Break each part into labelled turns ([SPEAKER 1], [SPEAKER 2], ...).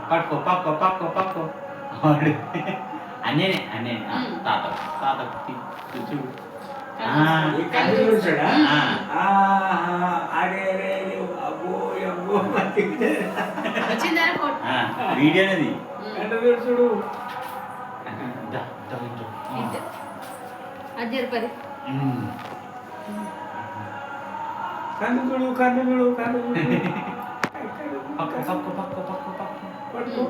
[SPEAKER 1] పట్టుకో పక్కో పక్కో పక్కో అన్నే అన్నే తాత తాత చూడు వీడియో అనేది
[SPEAKER 2] చూడు కన్ను చూడు కన్ను చూడు కన్ను
[SPEAKER 1] పక్క పక్క పక్క పక్క పక్క
[SPEAKER 2] పట్టుకో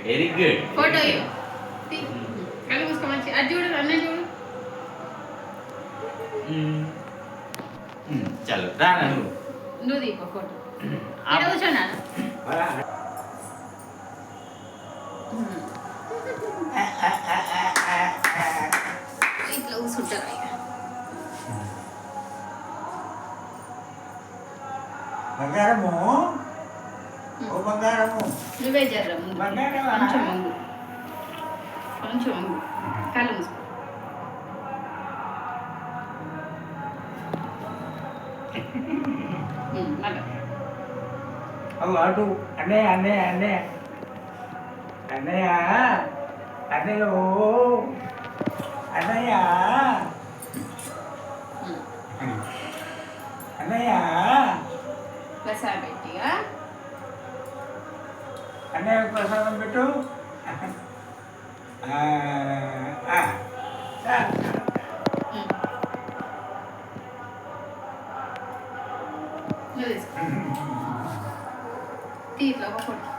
[SPEAKER 1] వెరీ గుడ్
[SPEAKER 3] ఫోటో కళ్ళు మూసుకో మంచి అది చూడు అన్న చూడు
[SPEAKER 1] చలో రా
[SPEAKER 3] నువ్వు తీపో ఫోటో కూర్చోనా ఇట్లా కూర్చుంటారు
[SPEAKER 2] బంగారము ఓ బంగారము
[SPEAKER 3] నువ్వే జర్ర ముందు కొంచెం వంగు కొంచెం వంగు కళ్ళు మూసుకో
[SPEAKER 2] అవు అటు అన్నయ్య అన్నయ్య అన్నయ్య అన్నయ్య అన్నయ్య అన్నయ్య అన్నయ్య
[SPEAKER 3] ప్రసాదం పెట్టిగా
[SPEAKER 2] అన్నయ్య ప్రసాదం పెట్టు
[SPEAKER 3] నువ్వు తీసుకో తీర్లో ఒక ఫోటో